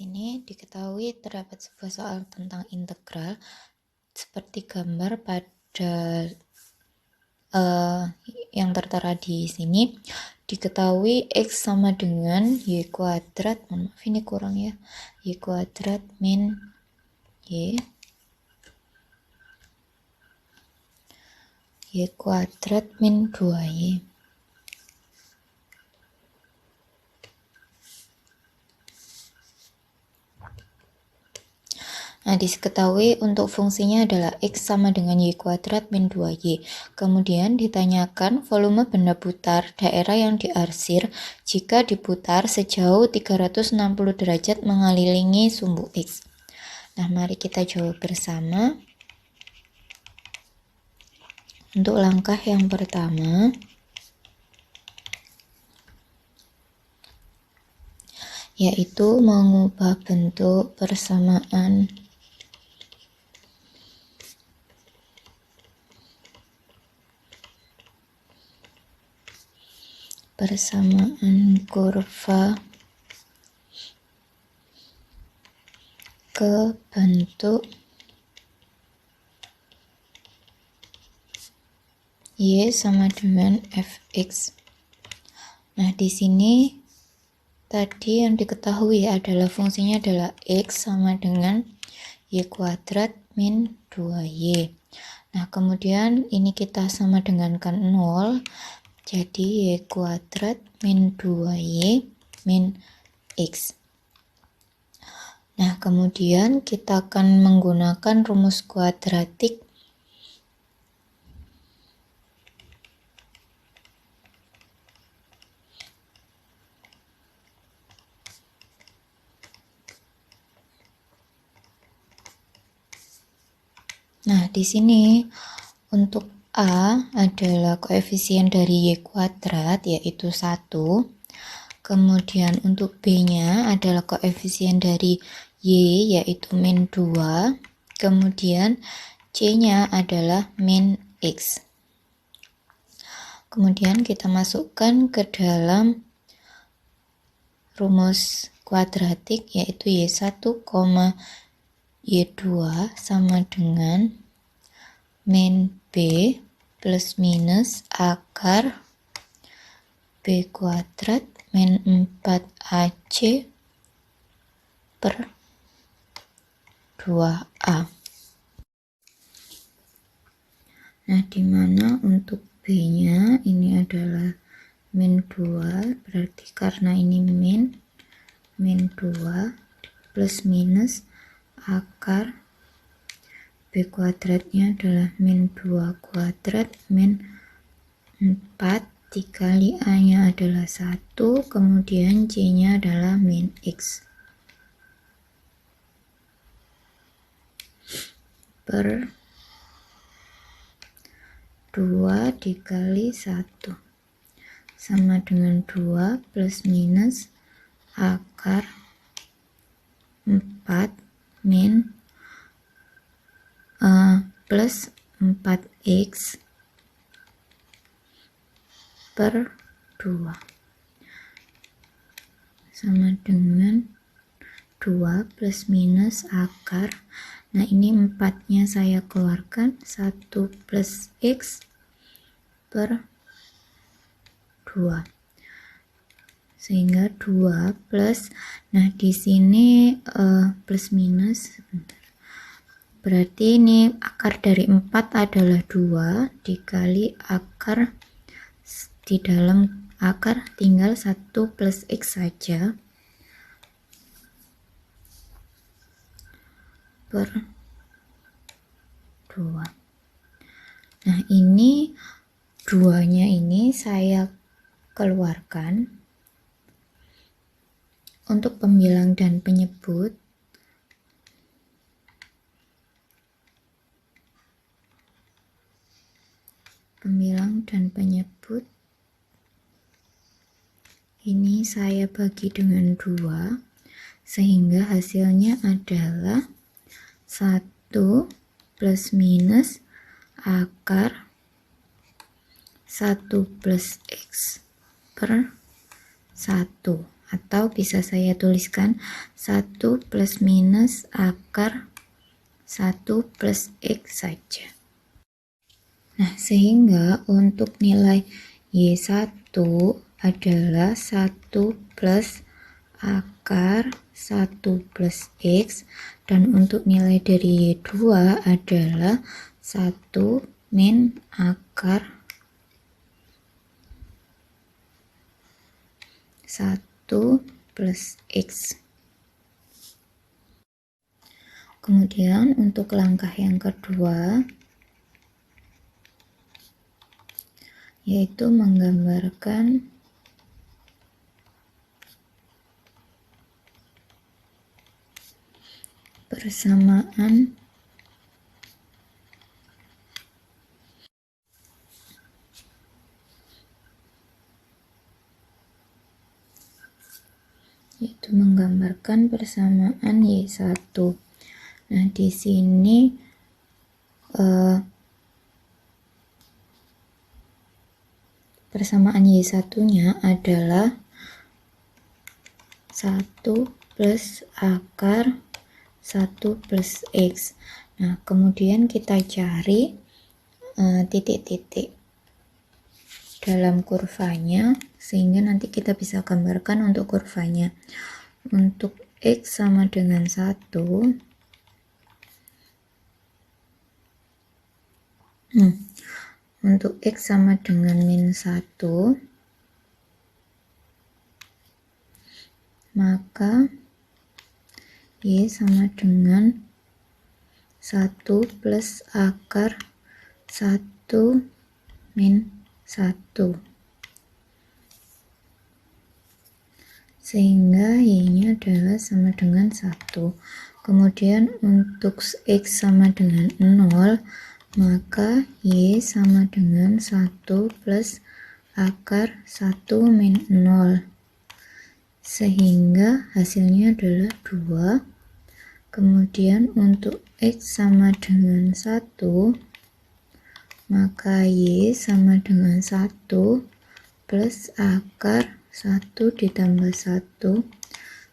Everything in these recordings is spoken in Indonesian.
sini diketahui terdapat sebuah soal tentang integral seperti gambar pada yang tertera di sini. Diketahui X sama dengan Y kuadrat, maaf ini kurang ya, Y kuadrat min Y kuadrat min 2Y. Nah, diketahui untuk fungsinya adalah X sama dengan Y kuadrat min 2Y. Kemudian ditanyakan volume benda putar daerah yang diarsir jika diputar sejauh 360 derajat mengelilingi sumbu X. Nah, mari kita jawab bersama. Untuk langkah yang pertama, yaitu mengubah bentuk persamaan kurva ke bentuk Y sama dengan fx. Nah, di sini tadi yang diketahui adalah fungsinya adalah X sama dengan Y kuadrat min 2Y. Nah, kemudian ini kita sama dengankan 0, jadi Y kuadrat min 2Y min X. Nah, kemudian kita akan menggunakan rumus kuadratik. Nah, di sini untuk A adalah koefisien dari Y kuadrat, yaitu 1. Kemudian untuk B-nya adalah koefisien dari Y, yaitu min 2. Kemudian C-nya adalah min X. Kemudian kita masukkan ke dalam rumus kuadratik, yaitu Y1, Y2 sama dengan min B plus minus akar B kuadrat min 4AC per 2A. Nah, dimana untuk B-nya ini adalah min 2, berarti karena ini min 2 plus minus akar B kuadratnya adalah min 2 kuadrat min 4 dikali A-nya adalah 1, kemudian C-nya adalah min X per 2 dikali 1 sama dengan 2 plus minus akar 4 min plus 4x per 2 sama dengan 2 plus minus akar. Nah, ini 4-nya saya keluarkan, 1 plus x per 2. Sehingga 2 plus, nah di sini plus minus, berarti ini akar dari 4 adalah 2 dikali akar, di dalam akar tinggal 1 plus x saja per 2. Nah, ini 2-nya ini saya keluarkan untuk pembilang dan penyebut. Pembilang dan penyebut ini saya bagi dengan 2, sehingga hasilnya adalah 1 plus minus akar 1 plus x per 1 atau bisa saya tuliskan 1 plus minus akar 1 plus X saja. Nah, sehingga untuk nilai Y1 adalah 1 plus akar 1 plus X, dan untuk nilai dari Y2 adalah 1 min akar 1 plus X. Kemudian untuk langkah yang kedua, yaitu menggambarkan persamaan persamaan Y1. Nah, di sini persamaan Y1-nya adalah 1 plus akar 1 plus X. Nah, kemudian kita cari titik-titik dalam kurvanya, sehingga nanti kita bisa gambarkan untuk kurvanya. Untuk X sama dengan 1, untuk X sama dengan min 1, maka Y sama dengan 1 plus akar 1 min 1. Sehingga Y-nya adalah sama dengan 1. Kemudian untuk X sama dengan 0, maka Y sama dengan 1 plus akar 1 min 0. Sehingga hasilnya adalah 2. Kemudian untuk X sama dengan 1, maka Y sama dengan 1 plus akar 1 ditambah 1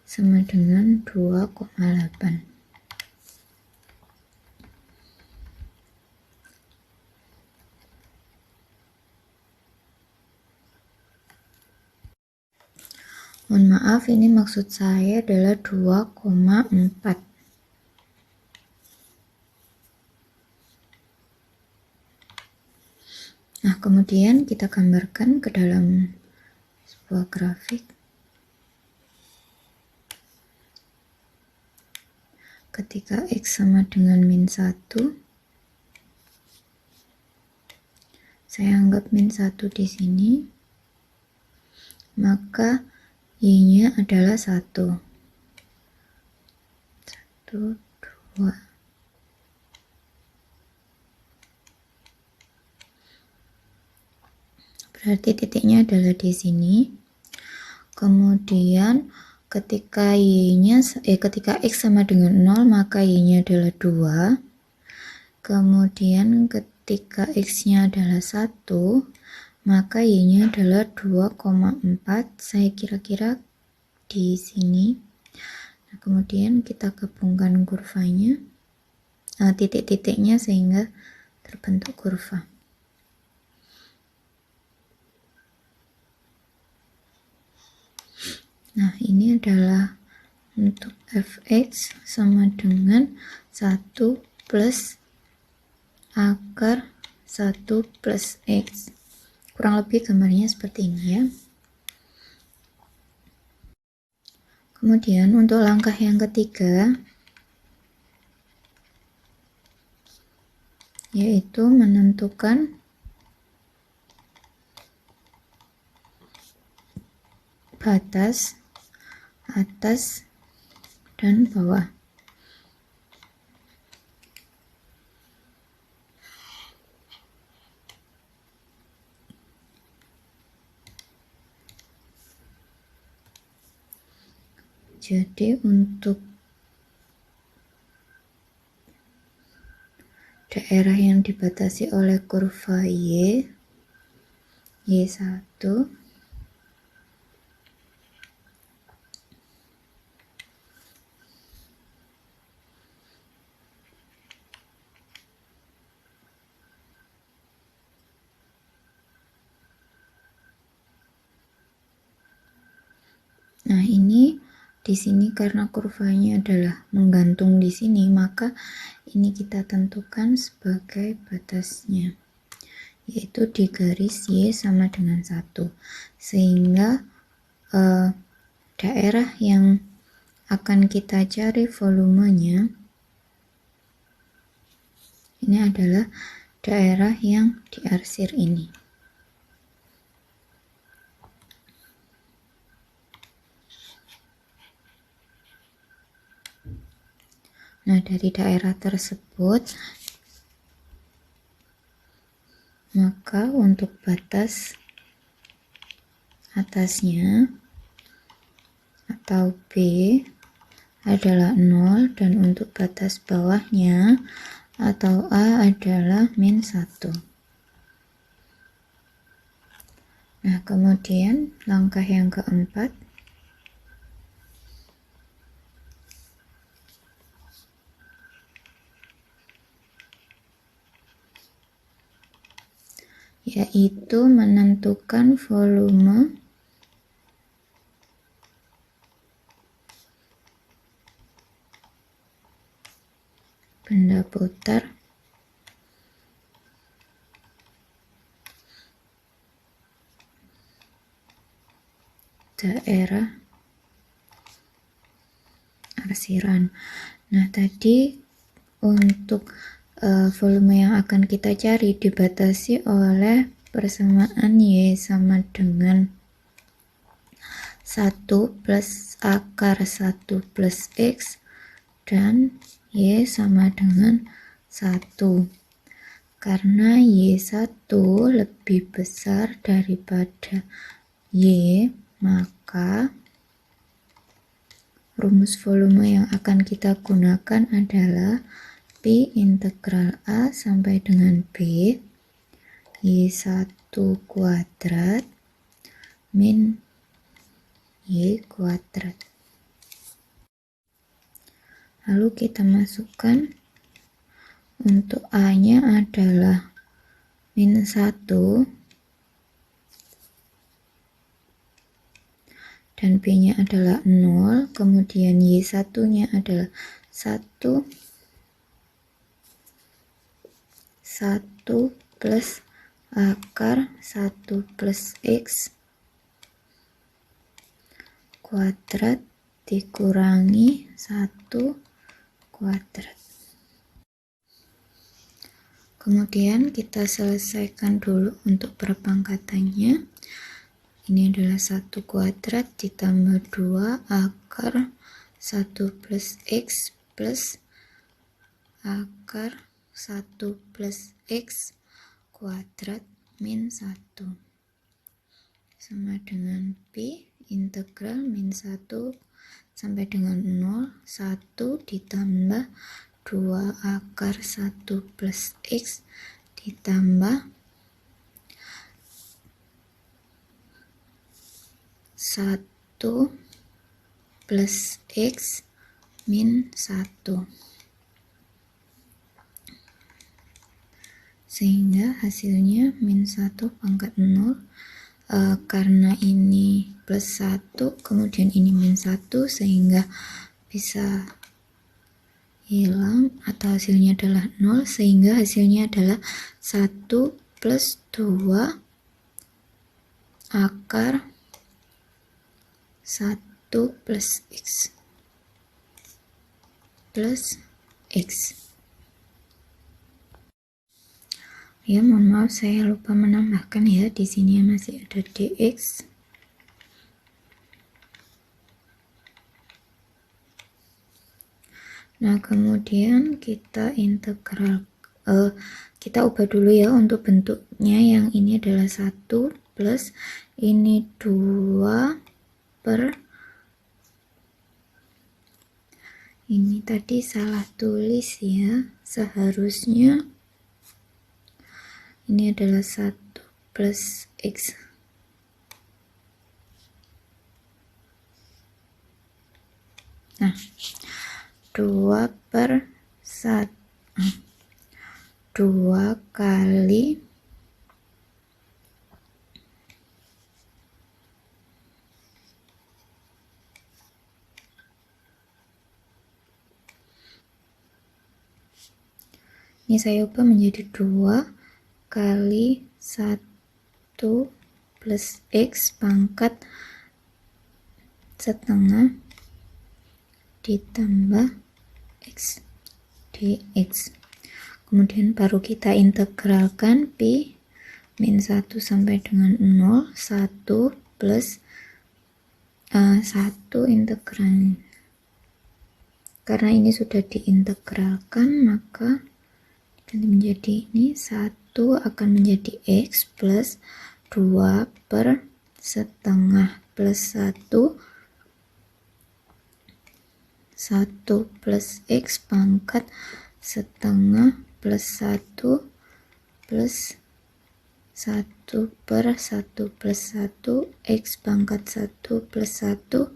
sama dengan 2,8. Mohon maaf, ini maksud saya adalah 2,4. Nah, kemudian kita gambarkan ke dalam sebuah grafik. Ketika X sama dengan min 1, saya anggap min 1 di sini, maka Y-nya adalah 1. 1, 2. Berarti titiknya adalah di sini. Kemudian ketika ketika X sama dengan 0, maka Y-nya adalah 2. Kemudian ketika X-nya adalah 1, maka Y-nya adalah 2,4. Saya kira-kira di sini. Nah, kemudian kita gabungkan kurvanya, titik-titiknya, sehingga terbentuk kurva. Nah, ini adalah untuk fx sama dengan 1 plus akar 1 plus x. Kurang lebih gambarnya seperti ini ya. Kemudian untuk langkah yang ketiga, yaitu menentukan batas atas dan bawah. Jadi untuk daerah yang dibatasi oleh kurva Y1, Nah, ini di sini karena kurvanya adalah menggantung di sini, maka ini kita tentukan sebagai batasnya, yaitu di garis Y sama dengan 1. Sehingga daerah yang akan kita cari volumenya ini adalah daerah yang diarsir ini. Nah, dari daerah tersebut, maka untuk batas atasnya atau B adalah 0 dan untuk batas bawahnya atau A adalah min 1. Nah, kemudian langkah yang keempat, yaitu menentukan volume benda putar daerah arsiran. Nah, tadi untuk volume yang akan kita cari dibatasi oleh persamaan Y sama dengan 1 plus akar 1 plus X dan Y sama dengan 1. Karena Y1 lebih besar daripada Y, maka rumus volume yang akan kita gunakan adalah Pi integral A sampai dengan B Y1 kuadrat min Y kuadrat. Lalu kita masukkan untuk A-nya adalah min 1 dan B-nya adalah 0, kemudian Y1-nya adalah 1 plus akar 1 plus X kuadrat dikurangi 1 kuadrat. Kemudian kita selesaikan dulu untuk perpangkatannya. Ini adalah 1 kuadrat ditambah 2 akar 1 plus X plus akar 1 plus X kuadrat min 1 sama dengan Pi integral min 1 sampai dengan 0, 1 ditambah 2 akar 1 plus X ditambah 1 plus X min 1. Sehingga hasilnya min 1 pangkat 0. Karena ini plus 1, kemudian ini min 1, sehingga bisa hilang atau hasilnya adalah 0, sehingga hasilnya adalah 1 plus 2 akar 1 plus X plus X. Ya, mohon maaf saya lupa menambahkan ya, di sini masih ada dx. Nah, kemudian kita integral, kita ubah dulu ya untuk bentuknya. Yang ini adalah 1 plus ini 2 per ini tadi salah tulis ya, seharusnya ini adalah 1 plus X. Nah, 2 per 1, 2 kali Ini saya ubah menjadi 2 kali 1 plus X pangkat setengah ditambah X dx. Kemudian baru kita integralkan pi min 1 sampai dengan 0, 1 plus 1 integral. Karena ini sudah diintegralkan, maka ganti menjadi ini 1 akan menjadi X plus 2 per setengah plus 1 plus X pangkat setengah plus 1 plus 1 per 1 plus 1 X pangkat 1 plus 1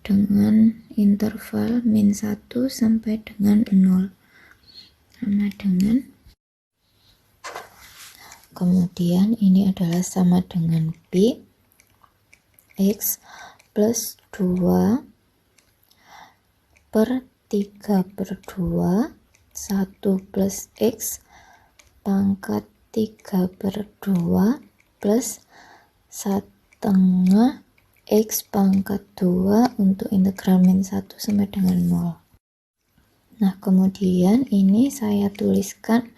dengan interval min 1 sampai dengan 0 sama dengan, kemudian ini adalah sama dengan pi X plus 2 per 3 per 2 1 plus X pangkat 3 per 2 plus setengah X pangkat 2 untuk integral min 1 sampai dengan 0. Nah, kemudian ini saya tuliskan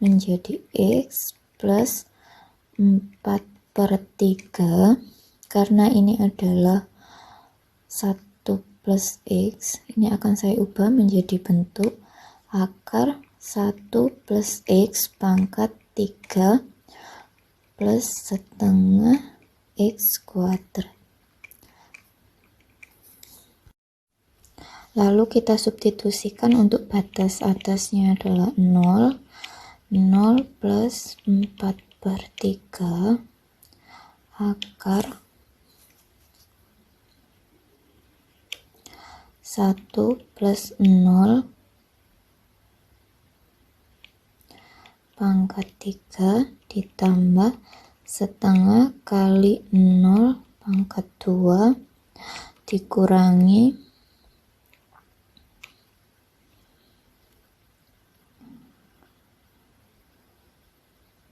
menjadi X plus 4 per 3 karena ini adalah 1 plus X, ini akan saya ubah menjadi bentuk akar 1 plus X pangkat 3 plus setengah X kuadrat. Lalu kita substitusikan untuk batas atasnya adalah 0, 0 plus 4 per 3 akar 1 plus 0 pangkat 3 ditambah setengah kali 0 pangkat 2 dikurangi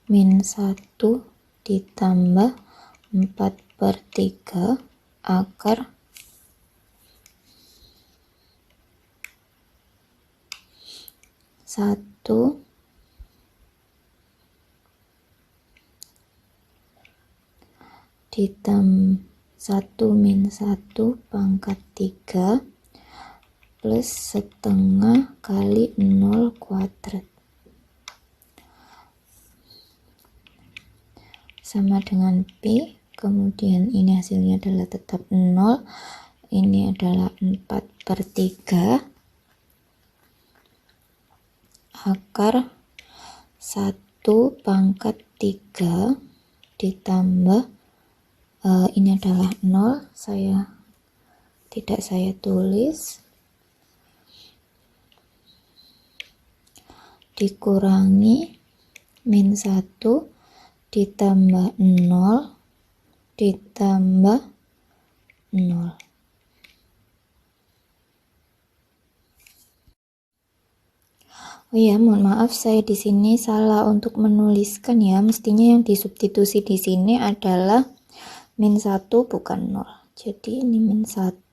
min 1 ditambah 4 per 3 akar 1 ditambah 1 min 1 pangkat 3 plus setengah kali 0 kuadrat sama dengan pi. Kemudian ini hasilnya adalah tetap 0, ini adalah 4 per 3 akar 1 pangkat 3 ditambah ini adalah 0, tidak saya tulis, dikurangi min 1 ditambah 0 ditambah 0. Oh ya, mohon maaf saya di sini salah untuk menuliskan ya. Mestinya yang disubstitusi di sini adalah min 1 bukan 0. Jadi ini min 1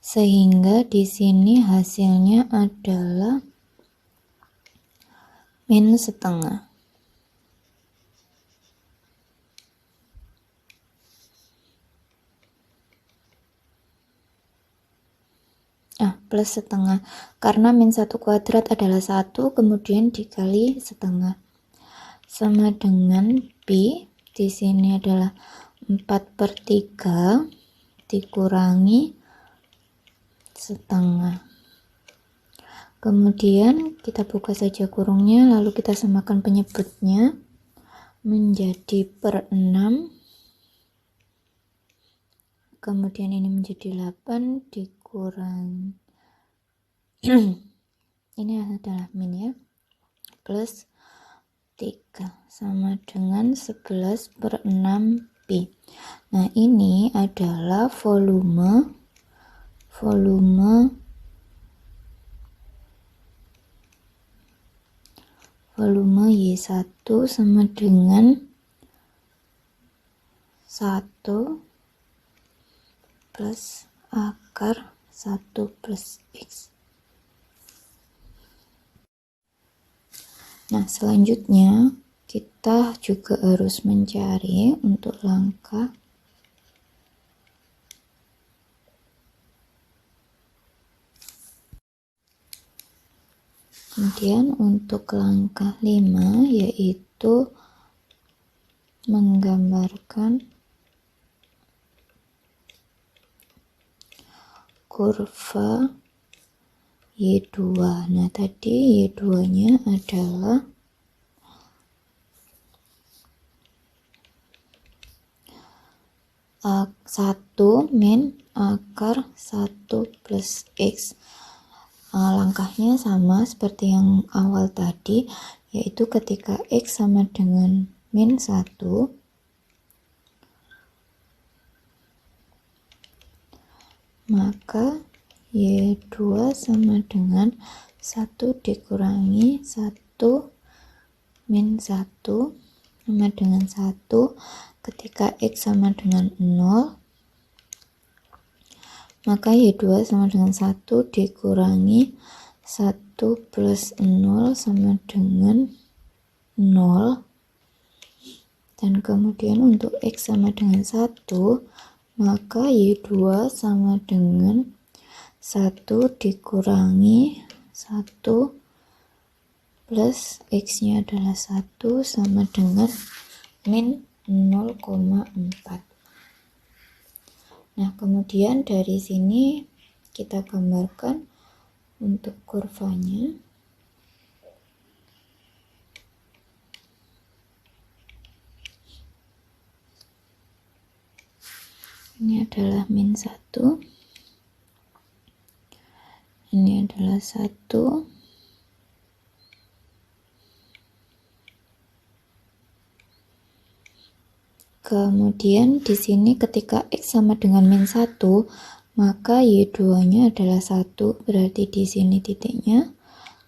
sehingga di sini hasilnya adalah min setengah. Plus setengah, karena min 1 kuadrat adalah 1, kemudian dikali setengah sama dengan pi di sini adalah 4 per 3 dikurangi setengah. Kemudian kita buka saja kurungnya, lalu kita samakan penyebutnya menjadi per 6, kemudian ini menjadi 8 dikurangi ini adalah min ya, plus 3 sama dengan 11 per 6 pi. Nah, ini adalah volume volume Y1 sama dengan 1 plus akar 1 plus X. Nah, selanjutnya kita juga harus mencari untuk langkah kemudian untuk langkah 5 yaitu menggambarkan kurva Y2. Nah, tadi Y2-nya adalah 1 min akar 1 plus X. Langkahnya sama seperti yang awal tadi, yaitu ketika X sama dengan min 1, maka Y2 sama dengan 1 dikurangi 1 min 1 sama dengan 1. Ketika X sama dengan 0, maka Y2 sama dengan 1 dikurangi 1 plus 0 sama dengan 0. Dan kemudian untuk X sama dengan 1, maka Y2 sama dengan 1 dikurangi 1 plus X-nya adalah 1 sama dengan min 0,4. Nah, kemudian dari sini kita gambarkan untuk kurvanya. Ini adalah min 1. Ini adalah 1. Kemudian di sini ketika X sama dengan min 1, maka Y2-nya adalah 1, berarti di sini titiknya.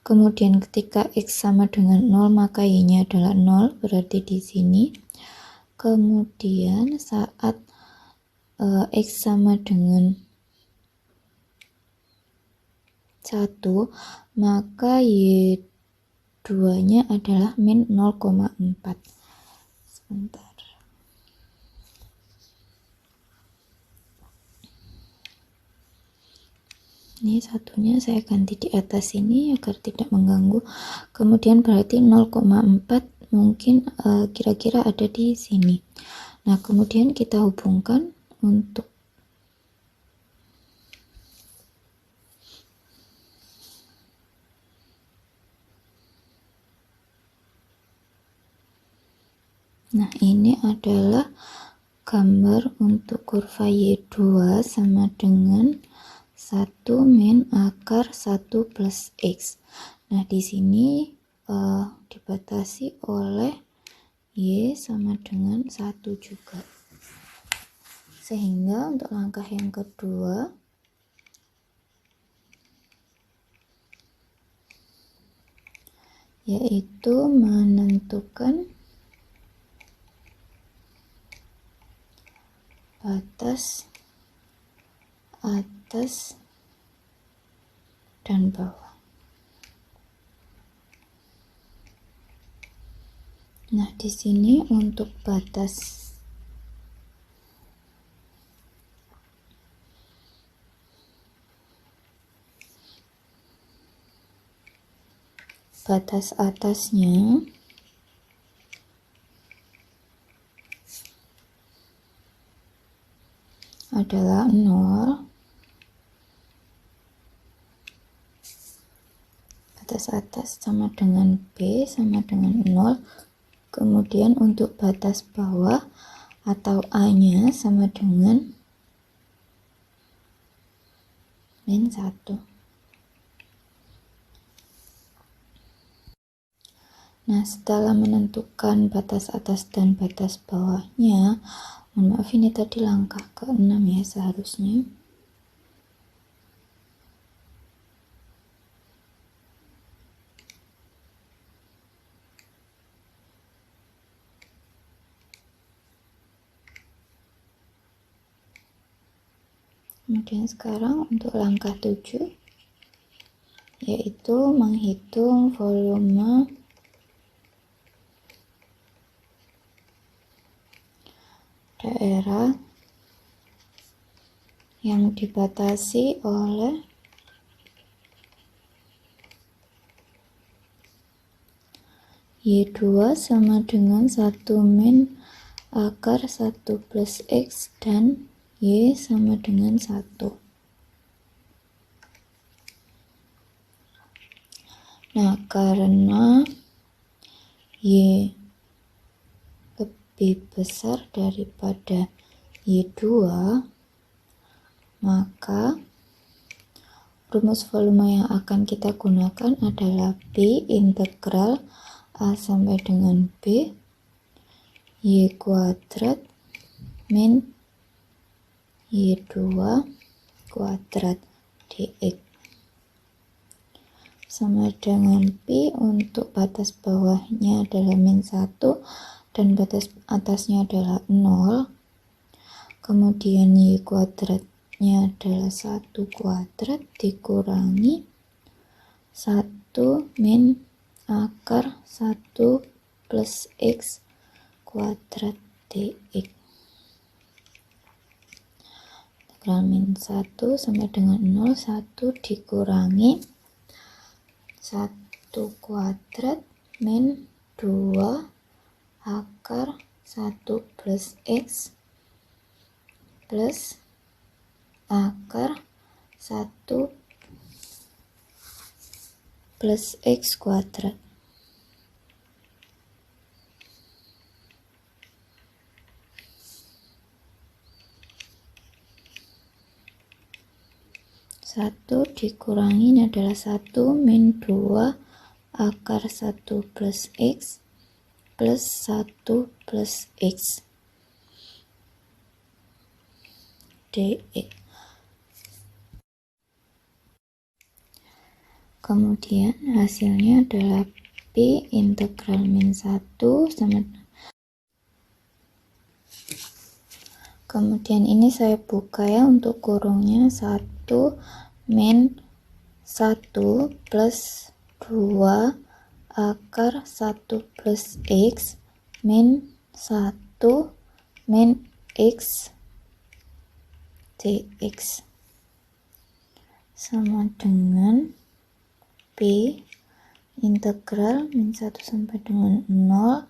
Kemudian ketika X sama dengan 0, maka Y-nya adalah 0, berarti di sini. Kemudian saat X sama dengan 1, maka Y2-nya adalah min 0,4. Sebentar. Ini satunya saya ganti di atas ini agar tidak mengganggu. Kemudian berarti 0,4 mungkin kira-kira ada di sini. Nah, kemudian kita hubungkan untuk nah, ini adalah gambar untuk kurva Y2 sama dengan 1 min akar 1 plus X. Nah, di sini dibatasi oleh Y sama dengan 1 juga. Sehingga untuk langkah yang kedua, yaitu menentukan batas atas dan bawah. Nah, di sini untuk batas atasnya adalah 0. Batas atas sama dengan B sama dengan 0. Kemudian untuk batas bawah atau A-nya sama dengan min 1. Nah, setelah menentukan batas atas dan batas bawahnya, mohon maaf ini tadi langkah ke-6 ya seharusnya. Kemudian sekarang untuk langkah 7, yaitu menghitung volume daerah yang dibatasi oleh Y2 sama dengan 1 min akar 1 plus X dan Y sama dengan 1. Nah, karena Y lebih besar daripada Y2, maka rumus volume yang akan kita gunakan adalah B integral A sampai dengan B Y kuadrat min Y2 kuadrat dx sama dengan P. Untuk batas bawahnya adalah min 1 dan batas atasnya adalah 0. Kemudian Y kuadratnya adalah 1 kuadrat dikurangi 1 min akar 1 plus X kuadrat dx. Integral min 1 sama dengan 0, 1 dikurangi 1 kuadrat min 2 akar 1 plus X plus akar 1 plus X kuadrat. Satu dikurangi ini adalah 1 min 2 akar 1 plus X plus 1 plus X dx. Kemudian hasilnya adalah P integral min 1 sama. Kemudian ini saya buka ya untuk kurungnya, 1 min 1 plus 2 akar 1 plus X min 1 min X dx sama dengan P integral min 1 sampai dengan 0.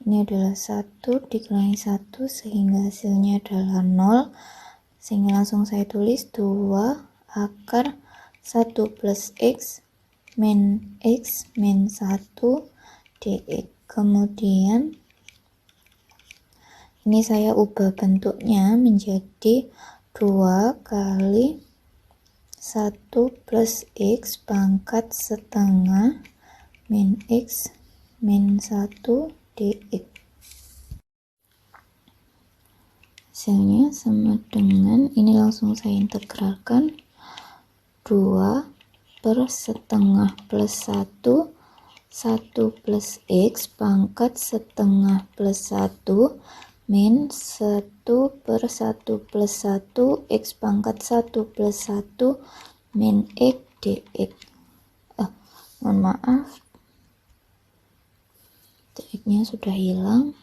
Ini adalah 1 dikurangi 1 sehingga hasilnya adalah 0. Sehingga langsung saya tulis 2 akar 1 plus X min 1 dx. Kemudian ini saya ubah bentuknya menjadi 2 kali 1 plus X pangkat setengah min X min 1 dx. Hasilnya sama dengan, ini langsung saya integralkan, 2 per setengah plus 1 plus X pangkat setengah plus 1 min 1 per 1 plus 1 X pangkat 1 plus 1 min X dx. Mohon maaf, dx nya sudah hilang.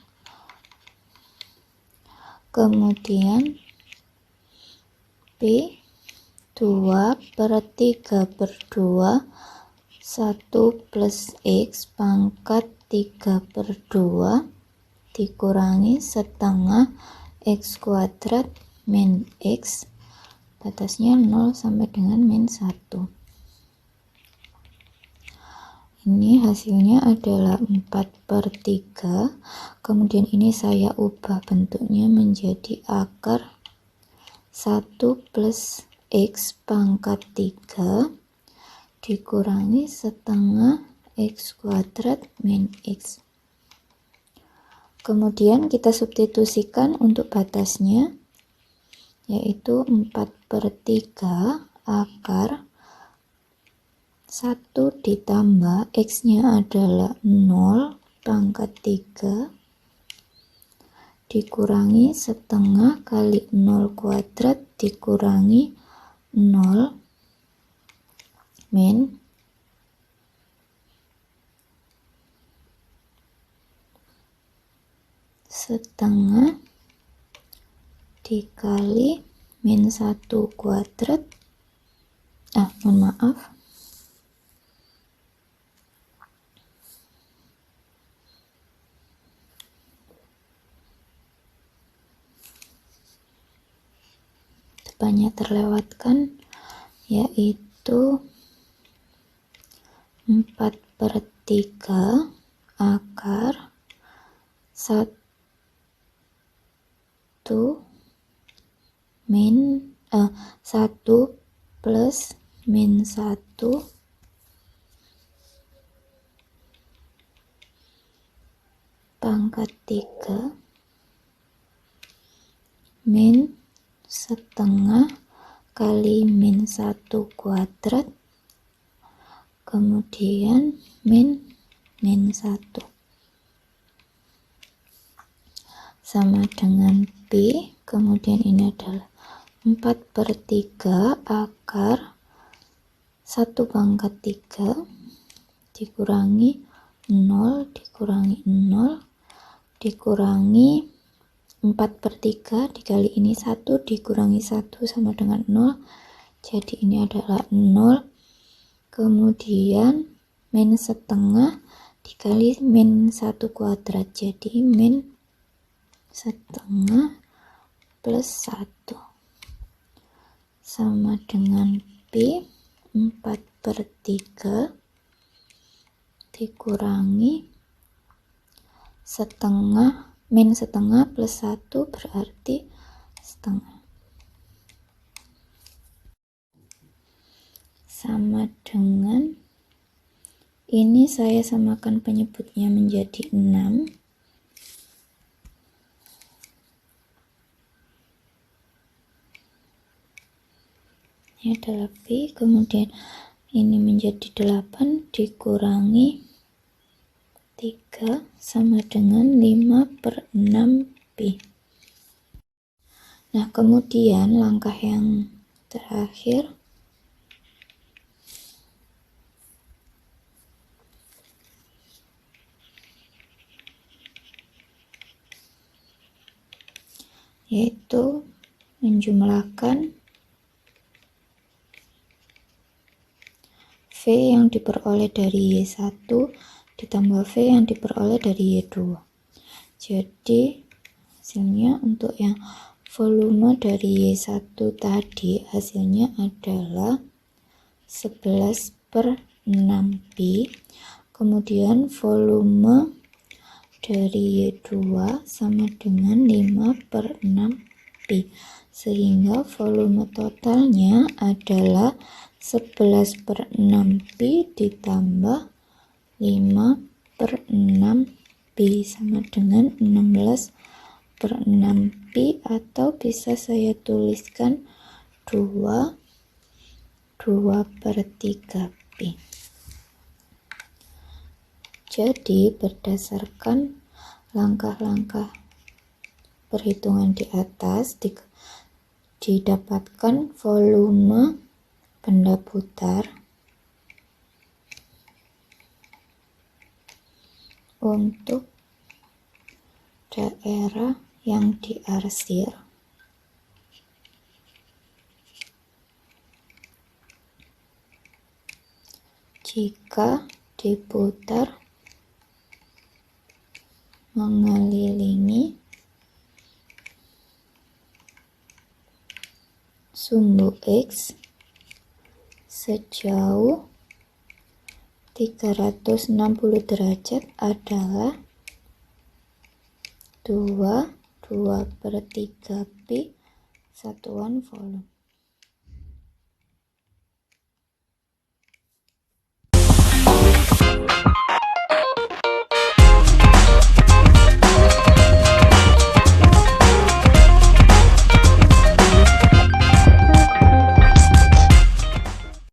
Kemudian P 2 per 3 per 2 1 plus X pangkat 3 per 2 dikurangi setengah X kuadrat min X, batasnya 0 sampai dengan min 1. Ini hasilnya adalah 4 per 3. Kemudian ini saya ubah bentuknya menjadi akar 1 plus X pangkat 3 dikurangi setengah X kuadrat min X. Kemudian kita substitusikan untuk batasnya, yaitu 4 per 3 akar 1 ditambah X nya adalah 0 pangkat 3 dikurangi setengah kali 0 kuadrat dikurangi 0 min setengah dikali min 1 kuadrat, mohon maaf, depannya terlewatkan, yaitu 4/3 akar 1 plus min 1 pangkat 3 min setengah kali min 1 kuadrat kemudian min 1 sama dengan P, kemudian ini adalah 4/3 akar 1 pangkat 3 dikurangi 0 dikurangi 0 dikurangi 4/3 dikali ini 1 dikurangi 1 sama dengan 0, jadi ini adalah 0, kemudian min setengah dikali min 1 kuadrat, jadi min setengah plus 1 sama dengan P 4/3 dikurangi setengah min setengah plus 1 berarti setengah sama dengan ini saya samakan penyebutnya menjadi 6. Ini adalah P, kemudian ini menjadi 8 dikurangi 3 sama dengan 5/6 P. Nah, kemudian langkah yang terakhir yaitu menjumlahkan V yang diperoleh dari Y1 ditambah V yang diperoleh dari Y2. Jadi hasilnya untuk yang volume dari Y1 tadi hasilnya adalah 11/6Pi, kemudian volume dari Y2 sama dengan 5/6Pi, sehingga volume totalnya adalah 11/6Pi ditambah 5/6Pi sama dengan 16/6Pi, atau bisa saya tuliskan 2/3Pi. Jadi berdasarkan langkah-langkah perhitungan di atas didapatkan volume benda putar untuk daerah yang diarsir jika diputar mengelilingi sumbu X sejauh 360 derajat adalah 2/3Pi satuan volume.